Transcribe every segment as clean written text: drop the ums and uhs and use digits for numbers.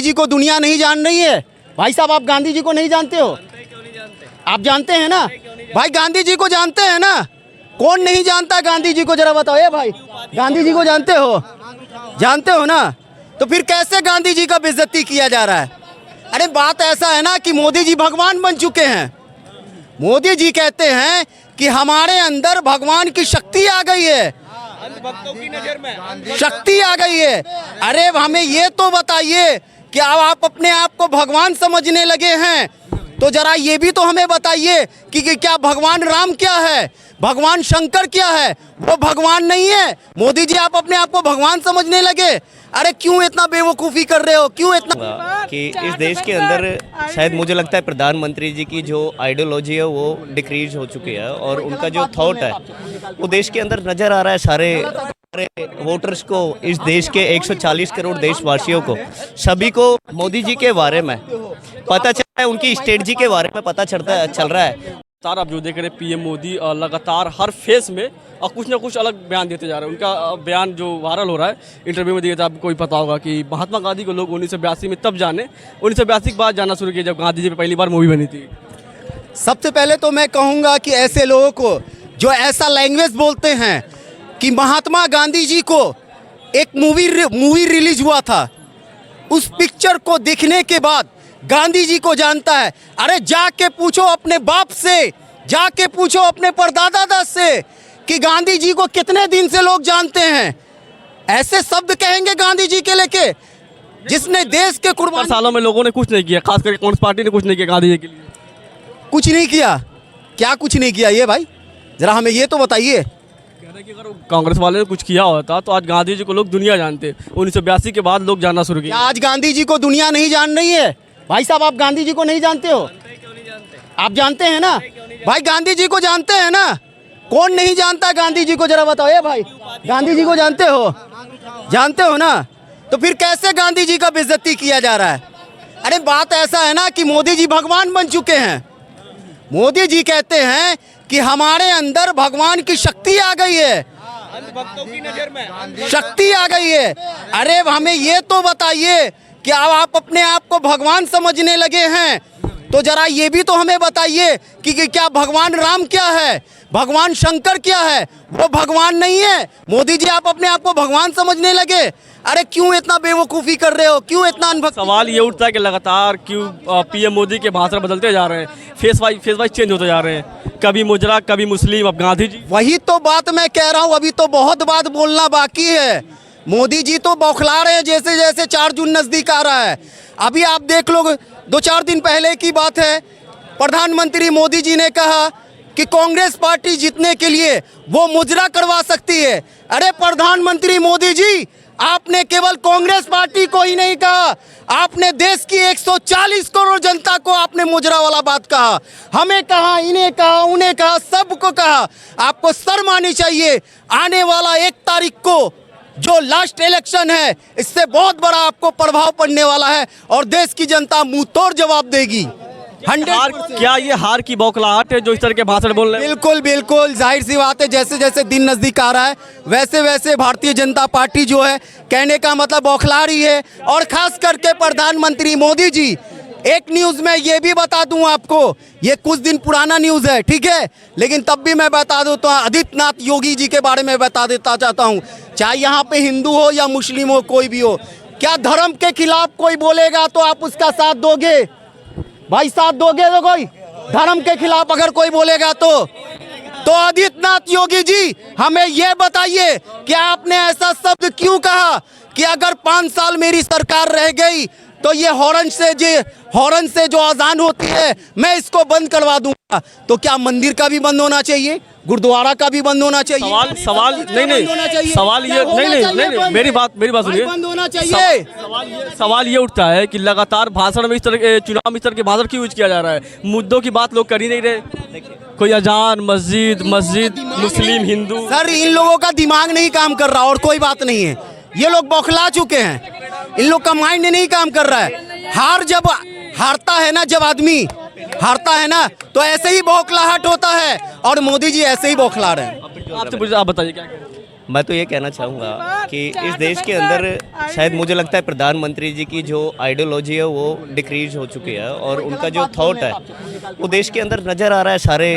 जी को दुनिया नहीं जान रही है। भाई साहब, आप गांधी जी को नहीं जानते हो? आप जानते हैं ना भाई, गांधी जी को जानते हैं ना? कौन नहीं जानता गांधी जी को, जरा बताओ। ये भाई, गांधी जी को जानते हो? जानते हो ना? तो फिर कैसे गांधी जी का बेइज्जती किया जा रहा है? अरे बात ऐसा है ना कि मोदी जी भगवान बन चुके हैं। मोदी जी कहते हैं कि हमारे अंदर भगवान की शक्ति आ गई है, भक्तों की नजर में शक्ति आ गई है। अरे हमें ये तो बताइए कि अब आप अपने आप को भगवान समझने लगे हैं, तो जरा ये भी तो हमें बताइए कि क्या भगवान राम क्या है, भगवान शंकर क्या है? वो भगवान नहीं है। मोदी जी, आप अपने आप को भगवान समझने लगे। अरे क्यों इतना बेवकूफ़ी कर रहे हो? क्यों इतना कि इस देश के अंदर शायद मुझे लगता है प्रधानमंत्री जी की जो आइडियोलॉजी है वो डिक्रीज हो चुकी है, और उनका जो थॉट है वो देश के अंदर नज़र आ रहा है। सारे वोटर्स को, इस देश के 140 करोड़ देशवासियों को, सभी को मोदी जी के बारे में पता चल रहा है, उनकी स्ट्रेटजी के बारे में पता चल रहा है। लगातार आप जो देख रहे हैं पीएम मोदी लगातार हर फेस में और कुछ ना कुछ अलग बयान देते जा रहे हैं। उनका बयान जो वायरल हो रहा है, इंटरव्यू में दिया था, आपको भी पता होगा कि महात्मा गांधी को लोग 1982 में तब जाने, 1982 के बाद जानना शुरू किया जब गांधी जी पे पहली बार मूवी बनी थी। सबसे पहले तो मैं कहूँगा कि ऐसे लोगों को जो ऐसा लैंग्वेज बोलते हैं कि महात्मा गांधी जी को एक मूवी रिलीज हुआ था, उस पिक्चर को देखने के बाद गांधी जी को जानता है। अरे जाके पूछो अपने बाप से, जाके पूछो अपने परदादा से कि गांधी जी को कितने दिन से लोग जानते हैं। ऐसे शब्द कहेंगे गांधी जी के लेके, जिसने देश के कुर्बान सालों में लोगों ने कुछ नहीं किया, खास करके कांग्रेस पार्टी ने कुछ नहीं किया गांधी जी के लिए। कुछ नहीं किया? क्या कुछ नहीं किया ये भाई, जरा हमें ये तो बताइए। कह रहे कि अगर कांग्रेस वाले ने कुछ किया होता तो आज गांधी जी को लोग दुनिया जानते। 1982 के बाद लोग जानना शुरू क्या किया। आज गांधी जी को दुनिया नहीं जान रही है? भाई साहब, आप गांधी जी को नहीं जानते हो? आप जानते हैं ना भाई, गांधी जी को जानते हैं ना? कौन नहीं जानता गांधी जी को, जरा बताओ। ये भाई, गांधी जी को जानते हो? जानते हो ना? तो फिर कैसे गांधी जी का बेइज्जती किया जा रहा है? अरे बात ऐसा है ना कि मोदी जी भगवान बन चुके हैं। मोदी जी कहते हैं कि हमारे अंदर भगवान की शक्ति आ गई है, भक्तों की नजर में शक्ति आ गई है। अरे हमें ये तो बताइए कि अब आप अपने आप को भगवान समझने लगे हैं, तो जरा ये भी तो हमें बताइए कि क्या भगवान राम क्या है, भगवान शंकर क्या है? वो भगवान नहीं है। मोदी जी, आप अपने आप को भगवान समझने लगे। अरे क्यों इतना बेवकूफ़ी कर रहे हो? क्यों इतना अनभक्त? सवाल ये उठता है कि लगातार क्यों पीएम मोदी के भाषण बदलते जा रहे हैं, फेस वाइज चेंज होते जा रहे हैं, कभी मुजरा कभी मुस्लिम, अब गांधी जी। वही तो बात मैं कह रहा हूँ, अभी तो बहुत बात बोलना बाकी है। मोदी जी तो बौखला रहे हैं जैसे जैसे 4 जून नज़दीक आ रहा है। अभी आप देख लो, 2-4 दिन पहले की बात है, प्रधानमंत्री मोदी जी ने कहा कि कांग्रेस पार्टी जीतने के लिए वो मुजरा करवा सकती है। अरे प्रधानमंत्री मोदी जी, आपने केवल कांग्रेस पार्टी को ही नहीं कहा, आपने देश की 140 करोड़ जनता को आपने मुजरा वाला बात कहा। हमें कहा, इन्हें कहा, उन्हें कहा, सबको कहा। आपको शर्म आनी चाहिए। आने वाला 1 तारीख को जो लास्ट इलेक्शन है, इससे बहुत बड़ा आपको प्रभाव पड़ने वाला है और देश की जनता मुंह तोड़ जवाब देगी। 100%। क्या ये हार की बौखलाहट है जो इस तरह के भाषण बोल रहे हैं? बिल्कुल बिल्कुल, जाहिर सी बात है, जैसे जैसे दिन नज़दीक आ रहा है वैसे वैसे भारतीय जनता पार्टी जो है, कहने का मतलब बौखला रही है। और खास करके प्रधानमंत्री मोदी जी, एक न्यूज़ में ये भी बता दूं आपको, ये कुछ दिन पुराना न्यूज़ है, ठीक है, लेकिन तब भी मैं बता दूं तो आदित्यनाथ योगी जी के बारे में बता देता चाहता हूं। चाहे यहाँ पे हिंदू हो या मुस्लिम हो, कोई भी हो, क्या धर्म के खिलाफ कोई बोलेगा तो आप उसका साथ दोगे? भाई साथ दोगे? तो कोई धर्म के खिलाफ अगर कोई बोलेगा तो आदित्यनाथ योगी जी, हमें ये बताइए कि आपने ऐसा शब्द क्यों कहा कि अगर 5 साल मेरी सरकार रह गई तो ये हॉर्न से जो अजान होती है मैं इसको बंद करवा दूंगा। तो क्या मंदिर का भी बंद होना चाहिए? गुरुद्वारा का भी बंद होना चाहिए? सवाल नहीं, सवाल ये नहीं, मेरी बात सुनिए। बंद होना चाहिए। सवाल ये उठता है कि लगातार भाषण में इस तरह के चुनाव में इस तरह के भाषण क्यों यूज किया जा रहा है? मुद्दों की बात लोग कर ही नहीं रहे। कोई अजान, मस्जिद मुस्लिम हिंदू। सर, इन लोगों का दिमाग नहीं काम कर रहा और कोई बात नहीं है। ये लोग बौखला चुके हैं, इन लोग का माइंड नहीं काम कर रहा है। जब हारता है ना, जब आदमी हारता है ना, तो ऐसे ही बौखलाहट होता है और मोदी जी ऐसे ही बौखला रहे हैं। आपसे पूछा, आप बताइए क्या कहें? मैं तो ये कहना चाहूँगा कि इस देश के अंदर शायद मुझे लगता है प्रधानमंत्री जी की जो आइडियोलॉजी है वो डिक्रीज हो चुकी है और उनका जो थॉट है वो देश के अंदर नज़र आ रहा है सारे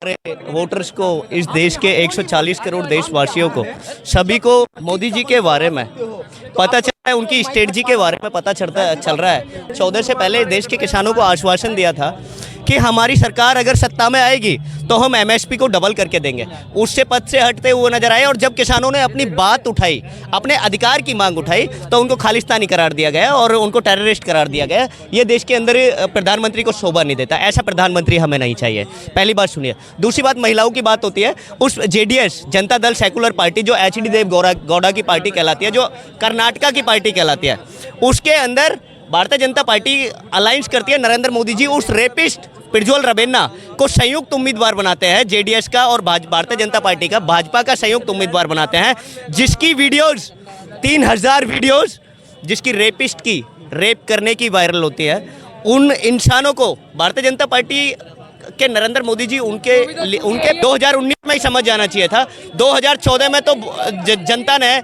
वोटर्स को, इस देश के 140 करोड़ देशवासियों को, सभी को मोदी जी के बारे में पता चल रहा है, उनकी स्ट्रेटजी के बारे में पता चल रहा है। 14 से पहले देश के किसानों को आश्वासन दिया था कि हमारी सरकार अगर सत्ता में आएगी तो हम एमएसपी को डबल करके देंगे। उससे पद से हटते हुए नजर आए और जब किसानों ने अपनी बात उठाई, अपने अधिकार की मांग उठाई, तो उनको खालिस्तानी करार दिया गया और उनको टेररिस्ट करार दिया गया। ये देश के अंदर प्रधानमंत्री को शोभा नहीं देता, ऐसा प्रधानमंत्री हमें नहीं चाहिए। पहली बात सुनिए। दूसरी बात, महिलाओं की बात होती है। उस JDS Janata Dal secular party जो एचडी देव गौड़ा की पार्टी कहलाती है, जो कर्नाटका की पार्टी कहलाती है, उसके अंदर भारतीय जनता पार्टी अलायंस करती है। नरेंद्र मोदी जी उस रेपिस्ट प्रज्वल रवेन्ना को संयुक्त उम्मीदवार बनाते हैं, जेडीएस का और भारतीय जनता पार्टी का, भाजपा का संयुक्त उम्मीदवार बनाते हैं, जिसकी वीडियोस 3000 वीडियोस जिसकी रेपिस्ट की रेप करने की वायरल होती है। उन इंसानों को भारतीय जनता पार्टी के नरेंद्र मोदी जी उनके 2019 में ही समझ जाना चाहिए था। 2014 में तो जनता ने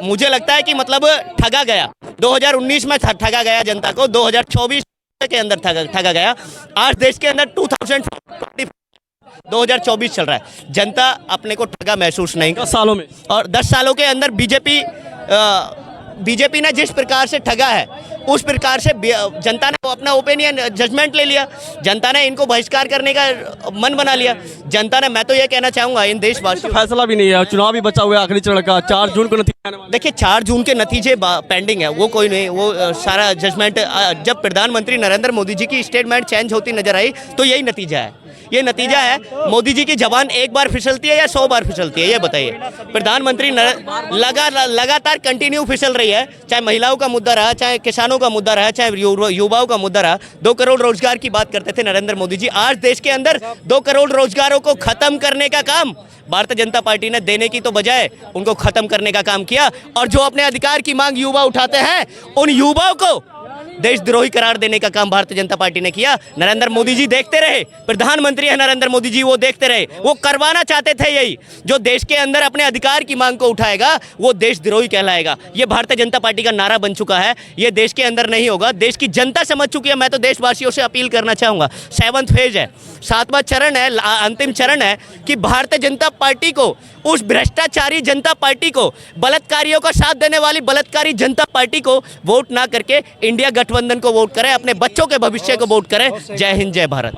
मुझे लगता है कि मतलब ठगा गया। 2019 में ठगा गया जनता को, 2024 के अंदर ठगा गया। आज देश के अंदर 2024 चल रहा है, जनता अपने को ठगा महसूस नहीं 10 सालों में, और 10 सालों के अंदर बीजेपी ने जिस प्रकार से ठगा है उस प्रकार से जनता ने अपना ओपिनियन जजमेंट ले लिया। जनता ने इनको बहिष्कार करने का मन बना लिया। जनता ने, मैं तो ये कहना चाहूँगा इन देशवासियों, फैसला भी नहीं है, चुनाव भी बचा हुआ है आखिरी चरण का, 4 जून को नतीजा आने वाला है। देखिए 4 जून के नतीजे पेंडिंग है, वो कोई नहीं, वो सारा जजमेंट जब प्रधानमंत्री नरेंद्र मोदी जी की स्टेटमेंट चेंज होती नजर आई तो यही नतीजा है। ये नतीजा है, मोदी जी की जबान एक बार फिसलती है या 100 बार फिसलती है, ये बताइए। प्रधानमंत्री लगातार कंटिन्यू फिसल रही है, चाहे महिलाओं का मुद्दा रहा, चाहे किसानों का मुद्दा रहा, चाहे युवाओं का मुद्दा रहा। 2 करोड़ रोजगार की बात करते थे नरेंद्र मोदी जी, आज देश के अंदर 2 करोड़ रोजगारों को खत्म करने का काम भारतीय जनता पार्टी ने देने की तो बजाय उनको खत्म करने का काम किया। और जो अपने अधिकार की मांग युवा उठाते हैं, उन युवाओं को देशद्रोही करार देने का काम भारतीय जनता पार्टी ने किया। नरेंद्र मोदी जी देखते रहे, प्रधानमंत्री है नरेंद्र मोदी जी, वो देखते रहे। वो करवाना चाहते थे यही, जो देश के अंदर अपने अधिकार की मांग को उठाएगा वो देशद्रोही कहलाएगा। ये भारतीय जनता पार्टी का नारा बन चुका है, ये देश के अंदर नहीं होगा। देश की जनता समझ चुकी है। मैं तो देशवासियों से अपील करना चाहूँगा, 7वां फेज है, 7वां चरण है, अंतिम चरण है कि भारतीय जनता पार्टी को, उस भ्रष्टाचारी जनता पार्टी को, बलात्कारियों का साथ देने वाली बलात्कारी जनता पार्टी को वोट ना करके इंडिया गठबंधन को वोट करें, अपने बच्चों के भविष्य को वोट करें। जय हिंद, जय भारत।